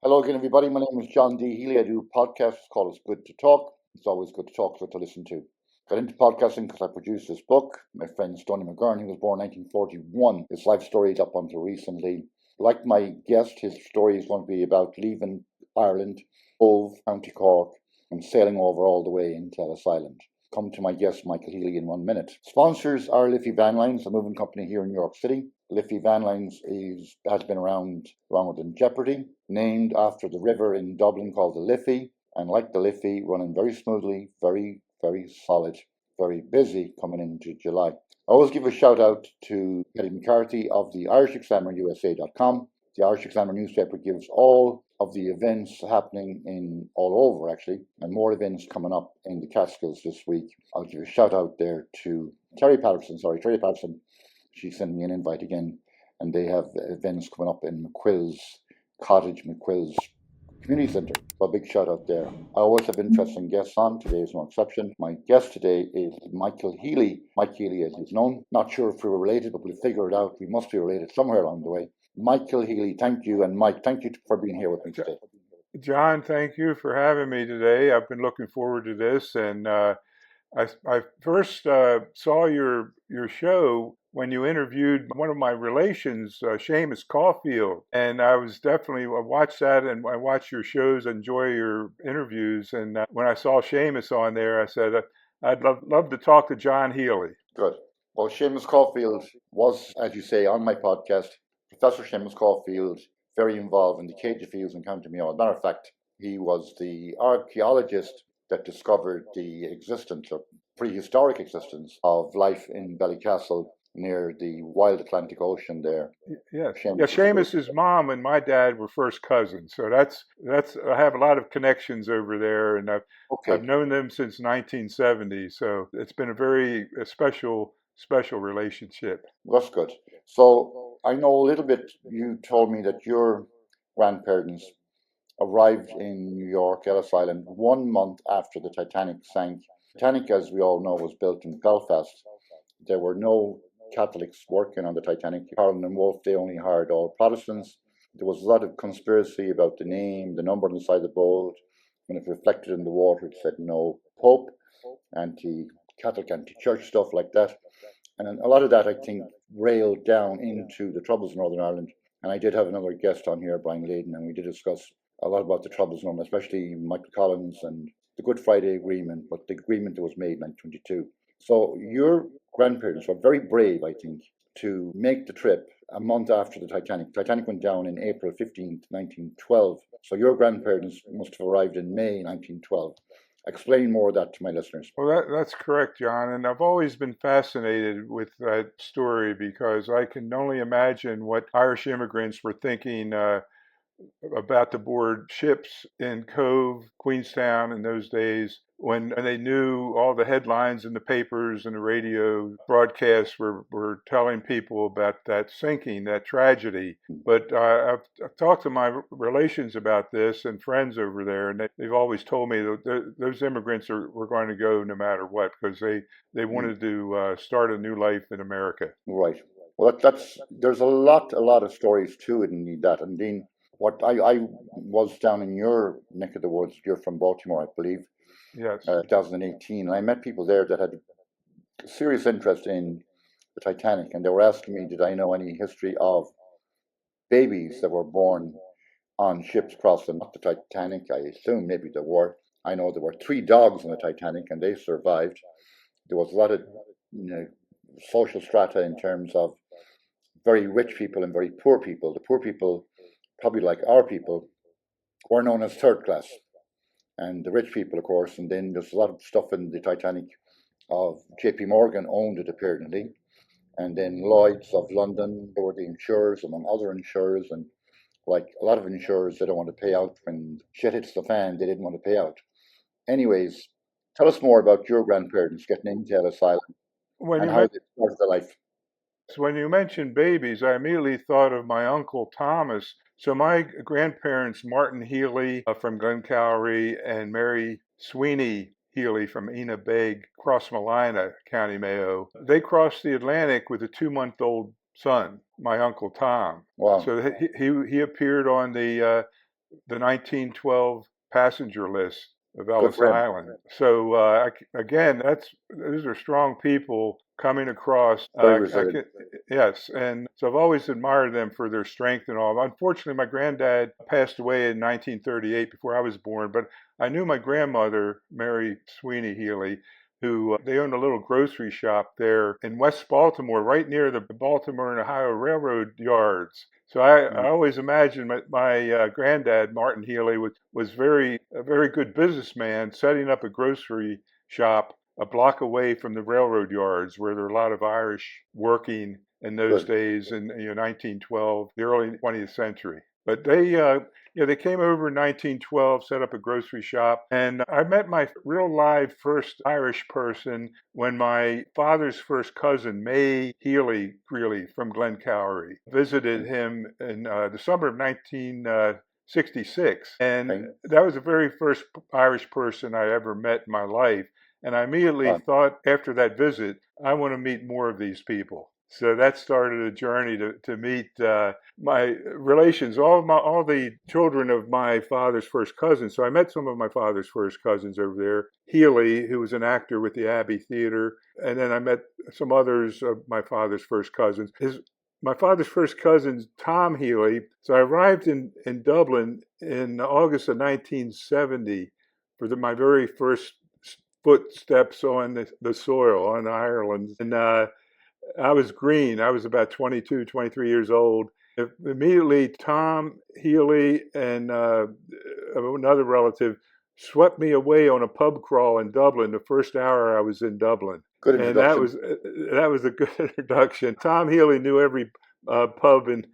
Hello again, everybody. My name is John D. Healy. I do podcasts called It's Good to Talk. It's always good to talk, so to listen to. Got into podcasting because I produced this book. My friend Stoney McGurn, he was born in 1941. His life story is up until recently. Like my guest, his story is going to be about leaving Ireland, Cove, County Cork, and sailing over all the way into Ellis Island. Come to my guest, Michael Healy, in 1 minute. Sponsors are Liffey Van Lines, a moving company here in New York City. Liffey Van Lines has been around longer than Jeopardy, named after the river in Dublin called the Liffey, and like the Liffey, running very smoothly, very, very solid, very busy coming into July. I always give a shout out to Eddie McCarthy of the IrishExaminerUSA.com. The Irish Examiner newspaper gives all of the events happening in all over, actually, and more events coming up in the Catskills this week. I'll give a shout out there to Terry Patterson. She sent me an invite again, and they have events coming up in McQuill's Community Centre. So a big shout out there. I always have interesting guests on. Today is no exception. My guest today is Michael Healy. Mike Healy, as he's known. Not sure if we're related, but we'll figure it out. We must be related somewhere along the way. Michael Healy, thank you. And Mike, thank you for being here with me today. John, thank you for having me today. I've been looking forward to this, and I first saw your show when you interviewed one of my relations, Seamus Caulfield, and I watched that, and I watch your shows, enjoy your interviews, and when I saw Seamus on there, I said I'd love to talk to John Healy. Good. Well, Seamus Caulfield was, as you say, on my podcast. Professor Seamus Caulfield, very involved in the Cage Fields in County Mayo. As a matter of fact, he was the archaeologist that discovered the existence or prehistoric existence of life in Ballycastle near the wild Atlantic Ocean there. Yes. Seamus's mom and my dad were first cousins, so that's I have a lot of connections over there, and I've known them since 1970. So it's been a very special relationship. That's good. So I know a little bit. You told me that your grandparents arrived in New York, Ellis Island, 1 month after the Titanic sank. Titanic, as we all know, was built in Belfast. There were no Catholics working on the Titanic. Harland and Wolff, they only hired all Protestants. There was a lot of conspiracy about the name, the number on the side of the boat. When it reflected in the water, it said no Pope, anti-Catholic, anti-church, stuff like that. And a lot of that, I think, railed down into the Troubles in Northern Ireland. And I did have another guest on here, Brian Layden, and we did discuss a lot about the Troubles in Northern, especially Michael Collins and the Good Friday Agreement, but the agreement that was made in 1922. So your grandparents were very brave, I think, to make the trip a month after the Titanic. Titanic went down in April 15th, 1912. So your grandparents must have arrived in May 1912. Explain more of that to my listeners. Well, that's correct, John. And I've always been fascinated with that story because I can only imagine what Irish immigrants were thinking about to board ships in Cove, Queenstown in those days when they knew all the headlines in the papers and the radio broadcasts were telling people about that sinking, that tragedy. But I've talked to my relations about this and friends over there, and they've always told me that those immigrants were going to go no matter what because they wanted to start a new life in America. Right. Well, there's a lot of stories to it and that. And Dean, what I was down in your neck of the woods. You're from Baltimore, I believe. Yes. 2018. And I met people there that had a serious interest in the Titanic, and they were asking me, did I know any history of babies that were born on ships crossing the Titanic? I assume maybe there were. I know there were 3 dogs on the Titanic, and they survived. There was a lot of social strata in terms of very rich people and very poor people. The poor people, probably like our people, were known as third class. And the rich people, of course, and then there's a lot of stuff in the Titanic of JP Morgan owned it apparently, and then Lloyd's of London, they were the insurers among other insurers, and like a lot of insurers, they don't want to pay out when shit hits the fan, they didn't want to pay out. Anyways, tell us more about your grandparents getting into Ellis Island and how they started their life. So when you mentioned babies, I immediately thought of my Uncle Thomas. So my grandparents, Martin Healy from Glencowrie and Mary Sweeney Healy from Enabeg, Crossmalina, County Mayo, they crossed the Atlantic with a 2-month-old son, my Uncle Tom. Wow. So he appeared on the the 1912 passenger list of Good Ellis for him. Island. So again, those are strong people coming across. Very resilient. Yes, and so I've always admired them for their strength and all. Unfortunately, my granddad passed away in 1938 before I was born, but I knew my grandmother, Mary Sweeney Healy, who they owned a little grocery shop there in West Baltimore, right near the Baltimore and Ohio Railroad yards. So I always imagined my granddad, Martin Healy, was a very good businessman, setting up a grocery shop a block away from the railroad yards, where there were a lot of Irish working in those Good. days in 1912, the early 20th century. But they came over in 1912, set up a grocery shop, and I met my real live first Irish person when my father's first cousin, May Healy Greeley from Glencowery, visited him in the summer of 1966. And Okay. that was the very first Irish person I ever met in my life. And I immediately thought after that visit, I want to meet more of these people. So that started a journey to meet my relations, all the children of my father's first cousins. So I met some of my father's first cousins over there. Healy, who was an actor with the Abbey Theater, and then I met some others of my father's first cousins. My father's first cousin, Tom Healy. So I arrived in Dublin in August of 1970 for my very first footsteps on the soil on Ireland. And I was green. I was about 22, 23 years old. Immediately, Tom Healy and another relative swept me away on a pub crawl in Dublin the first hour I was in Dublin. Good And introduction. that was a good introduction. Tom Healy knew every pub in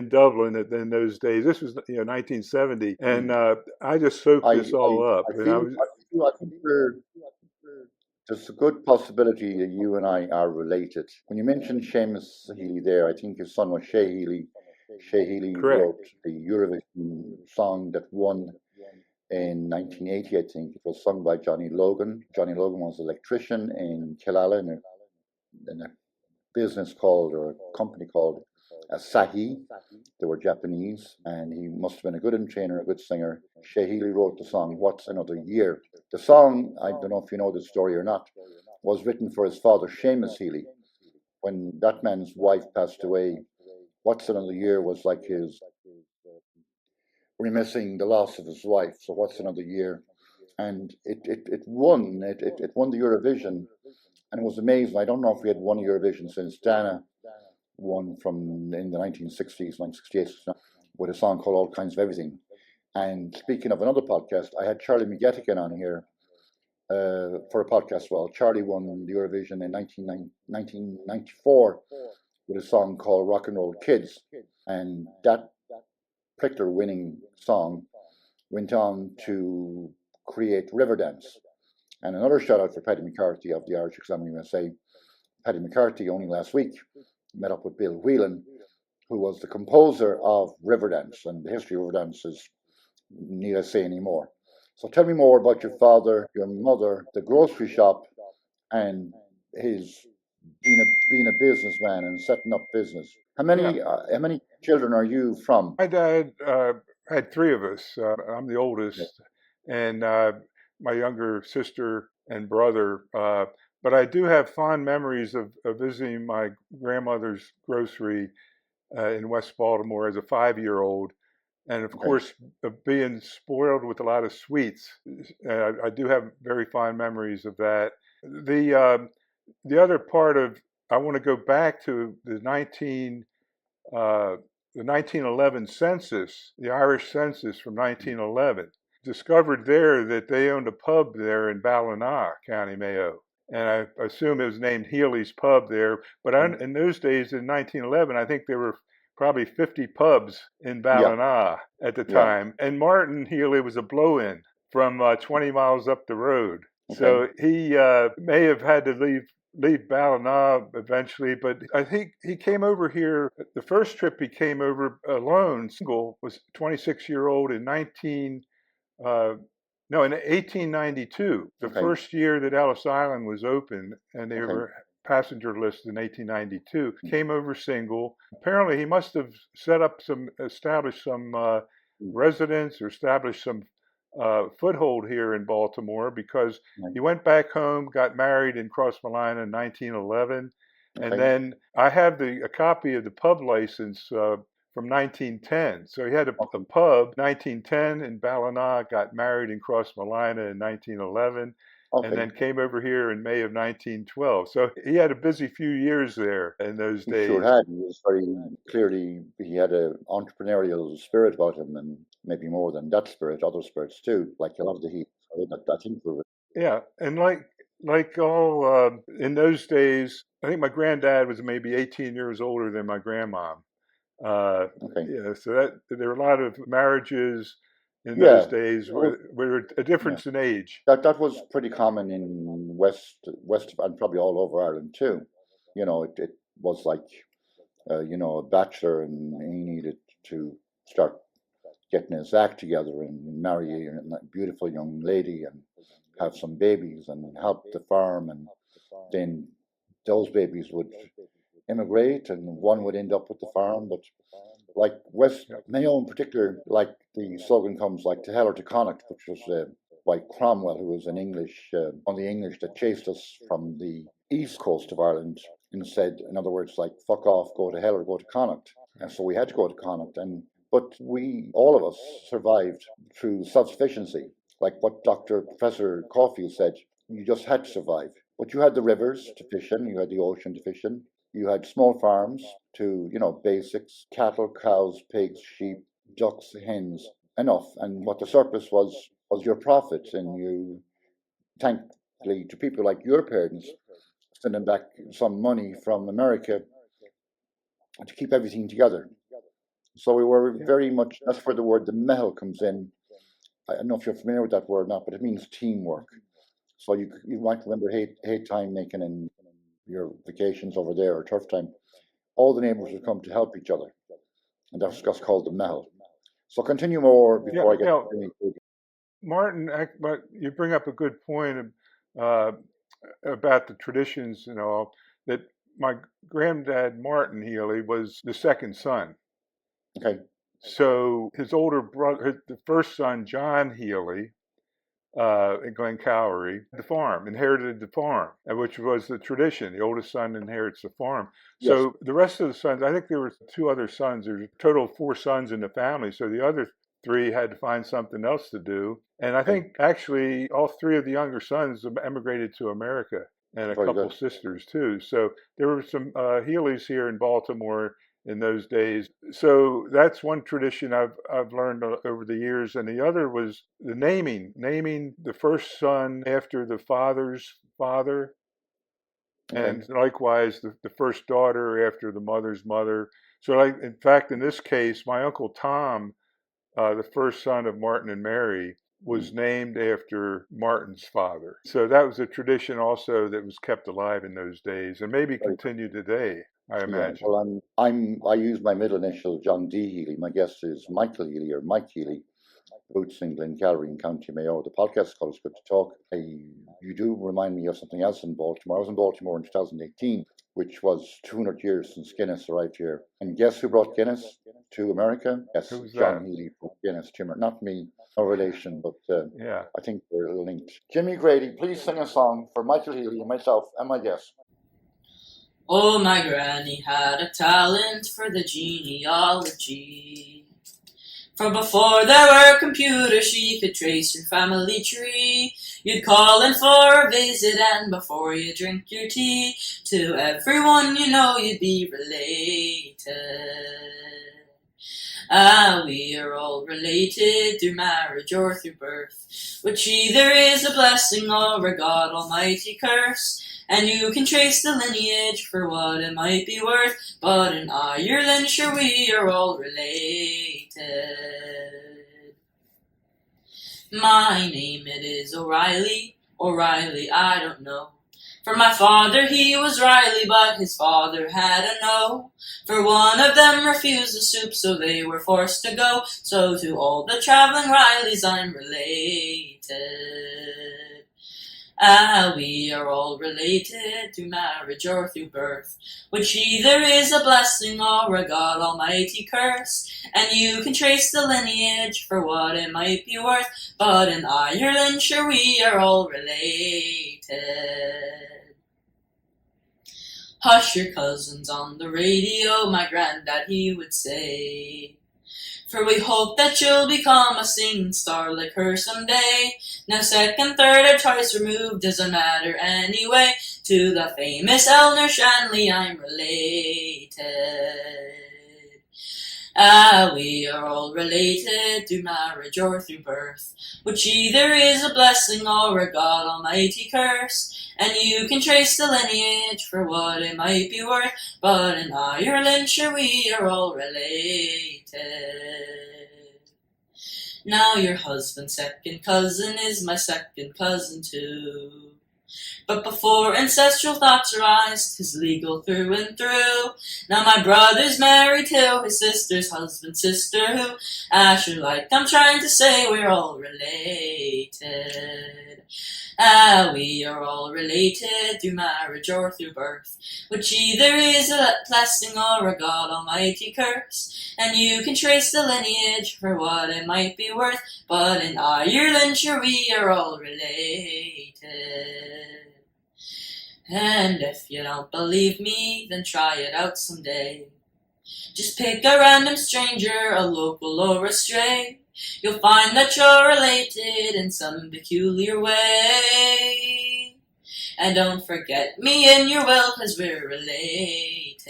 Dublin in those days. This was 1970, and I just soaked this all up. I And I feel, was I think there's a good possibility that you and I are related. When you mentioned Seamus Healy there, I think his son was Shea Healy. Shea Healy correct. wrote the Eurovision song that won in 1980, I think. It was sung by Johnny Logan. Johnny Logan was an electrician in Killala in a business called, or a company called Asahi. They were Japanese, and he must have been a good entertainer, a good singer. Shea Healy wrote the song "What's Another Year." The song, I don't know if you know the story or not, was written for his father, Seamus Healy. When that man's wife passed away, "What's Another Year" was like his reminiscing the loss of his wife. So "What's Another Year," and it won. It won the Eurovision, and it was amazing. I don't know if we had won Eurovision since Dana won from in the 1960s, 1968, with a song called "All Kinds of Everything." And speaking of another podcast, I had Charlie McGettigan on here for a podcast. Well, Charlie won the Eurovision in 1994 with a song called "Rock and Roll Kids," and that particular winning song went on to create Riverdance. And another shout out for Paddy McCarthy of the Irish Examiner USA. Paddy McCarthy only last week met up with Bill Whelan, who was the composer of Riverdance, and the history of Riverdance is need I say anymore. So tell me more about your father, your mother, the grocery shop, and his being a businessman and setting up business. How many children are you from? My dad had three of us. I'm the oldest, and my younger sister and brother. But I do have fond memories of visiting my grandmother's grocery in West Baltimore as a 5-year-old. And of course, being spoiled with a lot of sweets. I do have very fond memories of that. The other part of, I want to go back to the 1911 census, the Irish census from 1911. Discovered there that they owned a pub there in Ballina, County Mayo. And I assume it was named Healy's Pub there. But in those days, in 1911, I think there were probably 50 pubs in Ballina at the time. And Martin Healy was a blow-in from 20 miles up the road. So he may have had to leave Ballina eventually, but I think he came over here. The first trip he came over alone, single, was 26-year-old in 1892, the first year that Ellis Island was open, and they were passenger list in 1892. Came over single. Apparently, he must have established some residence or established some foothold here in Baltimore because Right. he went back home, got married in Cross Carolina in 1911, and Okay. then I have a copy of the pub license from 1910. So he had a Okay. pub 1910 in Ballina, got married in Cross Carolina in 1911, and Okay. then came over here in May of 1912. So he had a busy few years there in those He sure days. had. He was very clearly, he had an entrepreneurial spirit about him, and maybe more than that spirit, other spirits too, like a lot of the heat. I think we're Yeah, and like all in those days, I think my granddad was maybe 18 years older than my grandma. Uh, okay. yeah, so that there were a lot of marriages in those Yeah. days Well, where a yeah. difference in age. That was pretty common in west and probably all over Ireland too. It was like a bachelor, and he needed to start getting his act together and marry a beautiful young lady and have some babies and help the farm, and then those babies would immigrate and one would end up with the farm. But like West Yep. Mayo in particular, like the slogan comes like to hell or to Connacht, which was by Cromwell, who was one of the English that chased us from the east coast of Ireland, and said, in other words, like fuck off, go to hell or go to Connacht. And so we had to go to Connacht, but all of us survived through self-sufficiency, like what Dr. Professor Caulfield said. You just had to survive. But you had the rivers to fish in, you had the ocean to fish in, you had small farms to, basics, cattle, cows, pigs, sheep, ducks, hens, enough. And what the surplus was your profit. And you, thankfully, to people like your parents, sending back some money from America to keep everything together. So we were very much, that's where the word the mehel comes in. I don't know if you're familiar with that word or not, but it means teamwork. So you might remember hay time making in your vacations over there, or turf time. All the neighbours would come to help each other, and that's just called the mehel. So continue more Yeah, before I get yeah, to any. Martin, but you bring up a good point uh, about the traditions and all that. My granddad Martin Healy was the second son. Okay. So his older brother, the first son, John Healy, in Glencowrie, the farm, inherited the farm, which was the tradition. The oldest son inherits the farm. Yes. So the rest of the sons, I think there were two other sons. There's a total of four sons in the family. So the other three had to find something else to do. And I Okay. think actually all three of the younger sons emigrated to America, and a Very couple good. sisters too. So there were some Healys here in Baltimore in those days. So that's one tradition I've learned over the years, and the other was the naming the first son after the father's father, Okay. and likewise the first daughter after the mother's mother. So, like in fact, in this case, my uncle Tom, the first son of Martin and Mary, Mm. was named after Martin's father. So that was a tradition also that was kept alive in those days, and maybe Very. continue today, I Yeah. imagine. Well, I use my middle initial, John D. Healy. My guest is Michael Healy, or Mike Healy, roots in Glencowrie in County Mayo. The podcast is called It's Good to Talk. You do remind me of something else in Baltimore. I was in Baltimore in 2018, which was 200 years since Guinness arrived here. And guess who brought Guinness to America? Yes, Who's John that? Healy brought Guinness to America. Not me, no relation, but Yeah. I think we're linked. Jimmy Grady, please sing a song for Michael Healy and myself and my guest. Oh, my granny had a talent for the genealogy. For before there were computers, she could trace your family tree. You'd call in for a visit, and before you drink your tea, to everyone you know you'd be related. We are all related through marriage or through birth, which either is a blessing or a God Almighty curse. And you can trace the lineage for what it might be worth, but in Ireland, sure, we are all related. My name it is O'Reilly, I don't know. For my father he was Riley, but his father had a no. For one of them refused the soup, so they were forced to go. So to all the traveling Rileys I'm related. Ah, we are all related through marriage or through birth, which either is a blessing or a God Almighty curse. And you can trace the lineage for what it might be worth, but in Ireland, sure, we are all related. Hush your cousins on the radio, my granddad he would say. For we hope that you'll become a singing star like her someday. Now second, third, or twice removed doesn't matter anyway. To the famous Eleanor Shanley I'm related. Ah, we are all related through marriage or through birth, which either is a blessing or a God Almighty curse. And you can trace the lineage for what it might be worth, but in Ireland, sure, we are all related. Now your husband's second cousin is my second cousin too. But before ancestral thoughts arise, 'tis legal through and through. Now my brother's married to his sister's husband's sister, who, sure, like I'm trying to say, we're all related. Ah, we are all related through marriage or through birth, which either is a blessing or a God Almighty curse. And you can trace the lineage for what it might be worth, but in Ireland, sure, we are all related. And if you don't believe me, then try it out someday. Just pick a random stranger, a local or a stray. You'll find that you're related in some peculiar way. And don't forget me in your will, 'cause we're related.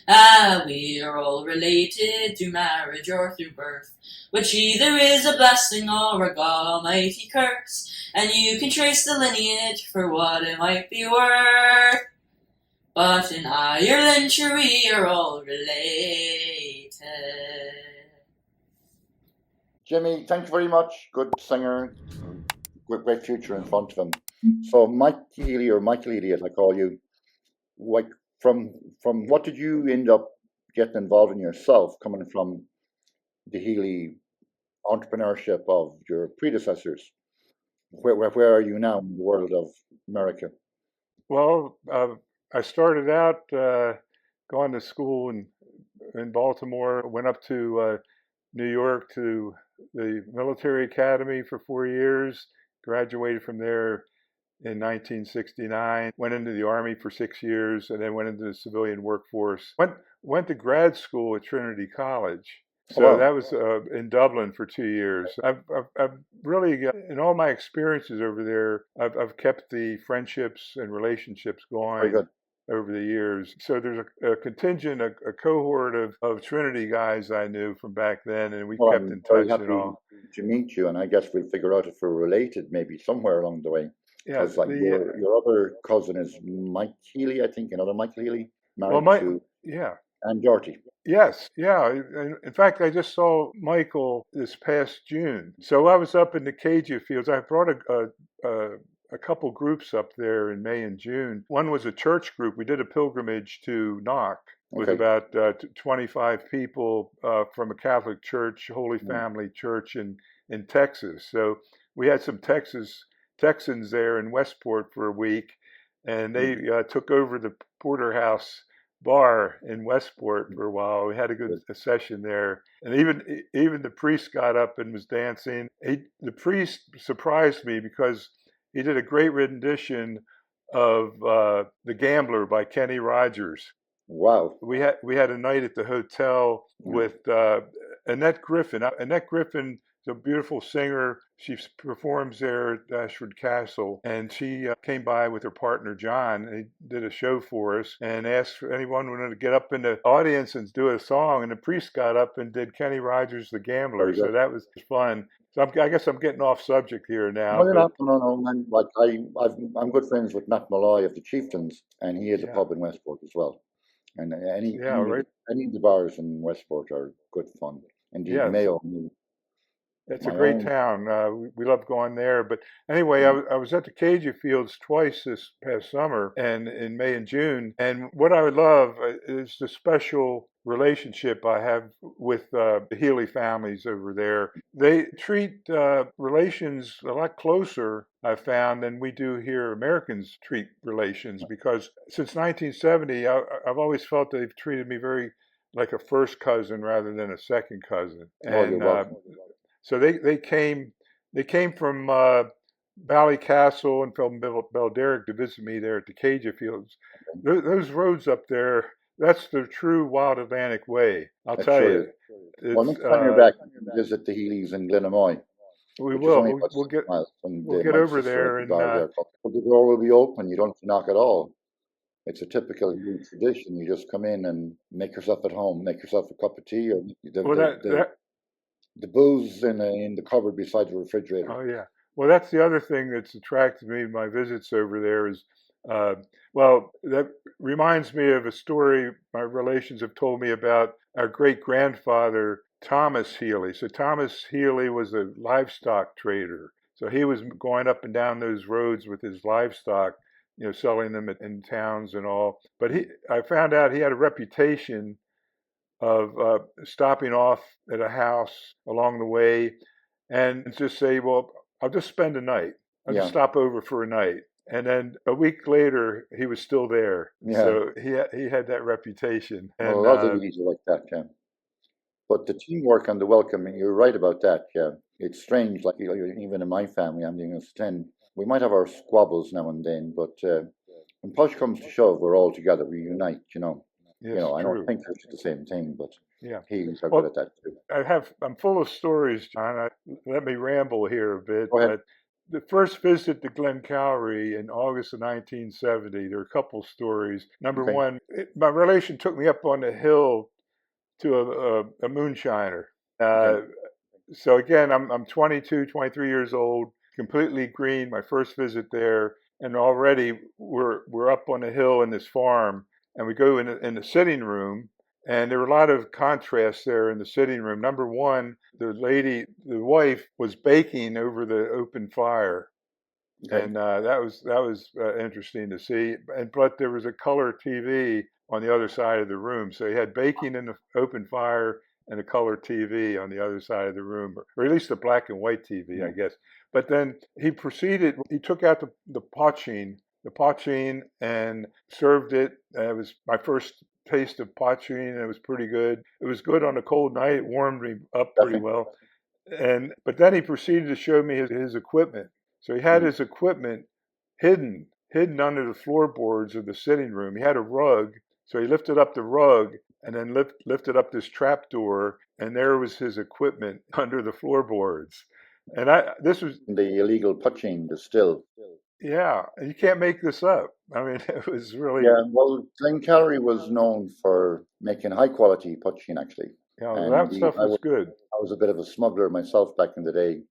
Ah, we are all related through marriage or through birth, which either is a blessing or a God Almighty curse. And you can trace the lineage for what it might be worth, but in Ireland, sure, we are all related. Jimmy, thank you very much. Good singer, great future in front of him. So, Mike Healy, or Michael Healy, as I call you, like from what did you end up getting involved in yourself, coming from the Healy entrepreneurship of your predecessors? Where are you now in the world of America? Well, I started out going to school in Baltimore, went up to New York to the military academy for 4 years, graduated from there in 1969, went into the Army for 6 years, and then went into the civilian workforce. Went to grad school at Trinity College. So wow. That was in Dublin for 2 years. I've really, in all my experiences over there, I've kept the friendships and relationships Very going good. over the years. So there's a contingent, a cohort of Trinity guys I knew from back then, and we Well, kept I'm in very touch happy and all. to meet you, and I guess we'll figure out if we're related maybe somewhere along the way. Yeah, Because like your other cousin is Mike Healy, I think, another Mike Healy, well, married to yeah. Anne Doherty. Yes, yeah. In fact, I just saw Michael this past June. So I was up in the Cajun fields. I brought a couple groups up there in May and June. One was a church group. We did a pilgrimage to Knock with Okay. about 25 people from a Catholic church, Holy Family Church in Texas. So we had some Texans there in Westport for a week, and they took over the Porterhouse bar in Westport for a while. We had a good session there, and even the priest got up and was dancing. The priest surprised me because he did a great rendition of "The Gambler" by Kenny Rogers. Wow. We had a night at the hotel with Annette Griffin. Annette Griffin is a beautiful singer. She performs there at Ashford Castle, and she came by with her partner John. He did a show for us and asked for anyone who wanted to get up in the audience and do a song. And the priest got up and did Kenny Rogers' "The Gambler." So that was fun. So I guess I'm getting off subject here now. No, you're not. No. I'm good friends with Matt Malloy of the Chieftains, and he has a pub in Westport as well. And any of the bars in Westport are good fun. Indeed, Mayo. It's a great town. We love going there. But anyway, I was at the Cajun Fields twice this past summer, and in May and June. And what I would love is the special relationship I have with the Healy families over there. They treat relations a lot closer, I found, than we do here. Americans treat relations, because since 1970, I've always felt they've treated me very like a first cousin rather than a second cousin. Oh, you're And welcome. so they came from Ballycastle and from Belderrick to visit me there at the Caja Fields. Those roads up there, that's the true Wild Atlantic way. I'll That tell sure you. is. Well, It's next time you're back, visit the Healys in Glenamoy, we which is will. only about We'll 6 get miles. And we'll get my over sister has there the and bar there. But the door will be open. You don't have to knock at all. It's a typical Healy tradition. You just come in and make yourself at home. Make yourself a cup of tea, or well the booze in the cupboard beside the refrigerator. oh yeah. Well, that's the other thing that's attracted me to my visits over there is, well, that reminds me of a story my relations have told me about our great grandfather, Thomas Healy. So Thomas Healy was a livestock trader. So he was going up and down those roads with his livestock, selling them in towns and all. But I found out he had a reputation of stopping off at a house along the way and just say, well, I'll just spend a night. I'll just Yeah, stop over for a night. And then a week later, he was still there. yeah. So he had that reputation. Well, a And lot of the Healys are like that, yeah. But the teamwork and the welcoming, you're right about that, yeah. It's strange, like even in my family, I'm the youngest of 10. We might have our squabbles now and then, but when push comes to shove, we're all together. We unite, yes, I don't true. think it's the same thing, but Yeah. Healys are good Well, at that too. I'm full of stories, John. Let me ramble here a bit. Go ahead. But the first visit to Glen Cowrie in August of 1970, there are a couple stories. Number Okay. one, my relation took me up on the hill to a moonshiner. Okay. So again, I'm 22, 23 years old, completely green. My first visit there, and already we're up on the hill in this farm, and we go in the sitting room, and there were a lot of contrasts there in the sitting room. Number one, the wife, was baking over the open fire, Okay. and that was interesting to see. But there was a color TV on the other side of the room, so he had baking in the open fire and a color TV on the other side of the room, or at least a black and white TV, I guess. But then he took out the poitin, and served it. It was my first taste of poitin, and it was pretty good. It was good on a cold night. It warmed me up pretty Definitely. well. But then he proceeded to show me his equipment. So he had his equipment hidden under the floorboards of the sitting room. He had a rug, so he lifted up the rug and then lifted up this trap door, and there was his equipment under the floorboards. And this was, The illegal poaching, the still. yeah, you can't make this up. I mean, it was really, Yeah, well, Glencalry was known for making high quality poaching, actually. And that stuff I was good. was a bit of a smuggler myself back in the day,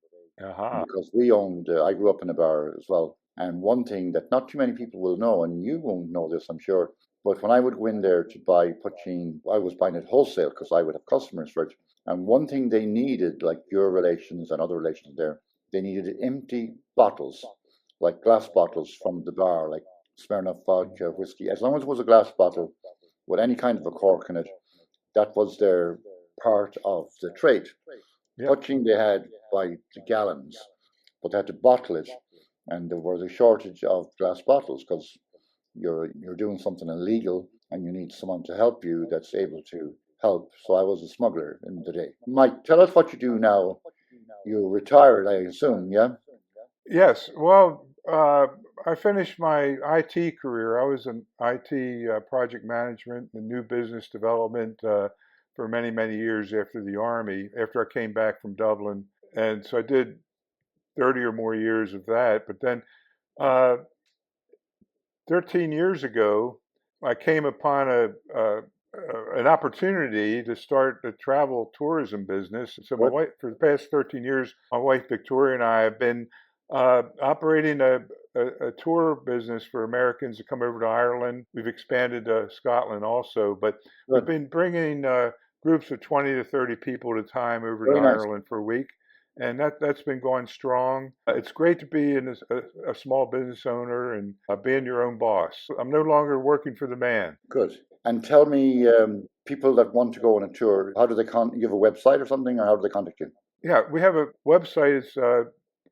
Aha. because I grew up in a bar as well. And one thing that not too many people will know, and you won't know this, I'm sure, but when I would go in there to buy poaching, I was buying it wholesale because I would have customers for it. And one thing they needed, like your relations and other relations there, they needed empty bottles, like glass bottles from the bar, like Smirnoff vodka, whiskey. As long as it was a glass bottle with any kind of a cork in it, that was their part of the trade. Yep. Poaching they had by the gallons, but they had to bottle it, and there was a shortage of glass bottles because you're doing something illegal and you need someone to help you that's able to help. So I was a smuggler in the day. Mike, tell us what you do now. You're retired, I assume, yeah? Yes. Well, I finished my IT career. I was in IT project management and new business development for many, many years after the Army, after I came back from Dublin. And so I did 30 or more years of that. But then uh, 13 years ago, I came upon an opportunity to start a travel tourism business. So my What? wife, for the past 13 years, my wife Victoria and I have been operating a tour business for Americans to come over to Ireland. We've expanded to Scotland also, but we've Good. been bringing groups of 20 to 30 people at a time over to Very nice. Ireland for a week. And that's been going strong. It's great to be a small business owner and being your own boss. I'm no longer working for the man. Good. And tell me, people that want to go on a tour, how do they you have a website or something, or how do they contact you? Yeah, we have a website. It's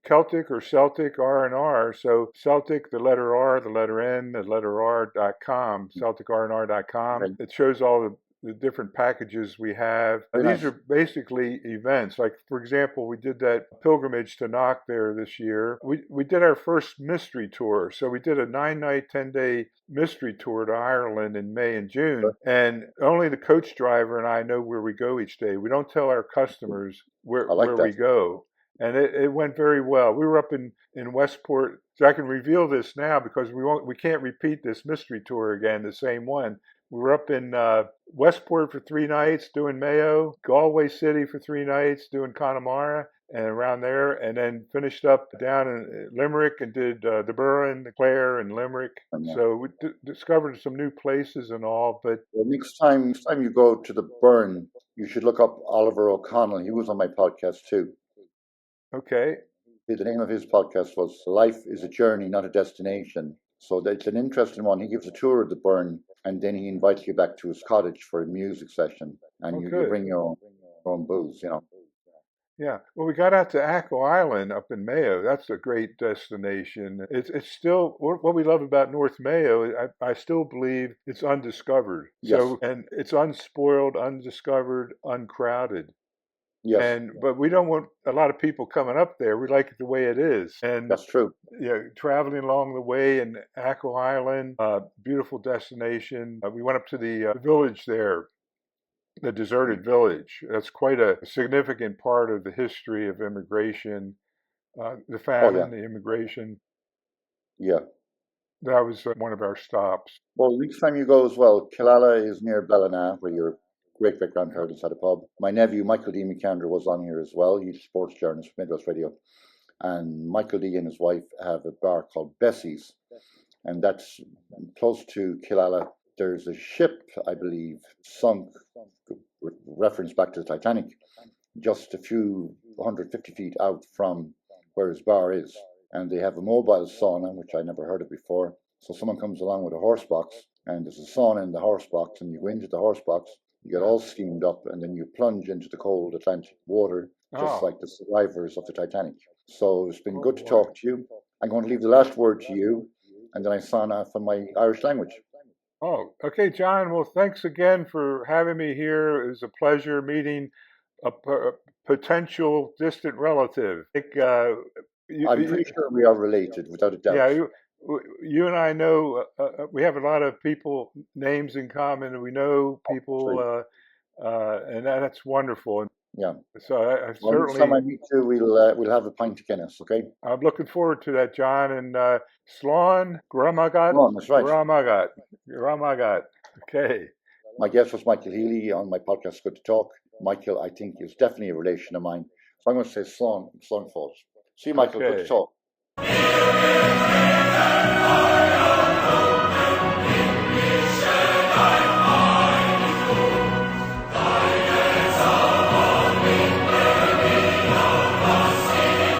Celtic or Celtic R&R. So Celtic, the letter R, the letter N, the letter R.com, CelticRNR.com. Okay. It shows all the different packages we have. Very These nice. are basically events. Like, for example, we did that pilgrimage to Knock there this year. We did our first mystery tour. So we did a 9-night, 10-day mystery tour to Ireland in May and June. And only the coach driver and I know where we go each day. We don't tell our customers where we go. And it went very well. We were up in Westport, so I can reveal this now because we can't repeat this mystery tour again, the same one. We were up in Westport for 3 nights doing Mayo, Galway City for 3 nights doing Connemara and around there, and then finished up down in Limerick and did the Burren, the Clare, and Limerick. Yeah. So we discovered some new places and all. But next time you go to the Burn, you should look up Oliver O'Connell. He was on my podcast too. Okay. The name of his podcast was Life is a Journey, Not a Destination. So it's an interesting one. He gives a tour of the Burn, and then he invites you back to his cottage for a music session. And you bring your own booze, you know. Yeah. Well, we got out to Achill Island up in Mayo. That's a great destination. It's still, what we love about North Mayo, I still believe it's undiscovered. Yes. So, and it's unspoiled, undiscovered, uncrowded. Yes. But we don't want a lot of people coming up there. We like it the way it is. And that's true. Traveling along the way in Achill Island, beautiful destination. We went up to the village there, the deserted village. That's quite a significant part of the history of immigration, the famine, the immigration. Yeah. That was one of our stops. Well, next time you go as well, Killala is near Ballina, where your great-great-grandparents had a pub. My nephew, Michael D. McAnder, was on here as well. He's a sports journalist for Midwest Radio. And Michael D. and his wife have a bar called Bessie's. And that's close to Killala. There's a ship, I believe, sunk, reference back to the Titanic, just a few 150 feet out from where his bar is. And they have a mobile sauna, which I never heard of before. So someone comes along with a horse box, and there's a sauna in the horse box, and you go into the horse box, you get all steamed up, and then you plunge into the cold Atlantic water, just like the survivors of the Titanic. So it's been good to talk to you. I'm going to leave the last word to you, and then I sign off in my Irish language. Oh, okay, John. Well, thanks again for having me here. It was a pleasure meeting a potential distant relative. I'm pretty sure we are related, without a doubt. Yeah, you and I know we have a lot of people names in common, and we know people, and that's wonderful. Yeah. So I certainly. Next time I meet you, we'll have a pint of Guinness, okay? I'm looking forward to that, John. And Slán Gramagat. That's right. Gramagat. Okay. My guest was Michael Healy on my podcast, Good to Talk. Michael, I think, is definitely a relation of mine. So I'm going to say Slán Fós. See you, Michael. Okay. Good to talk.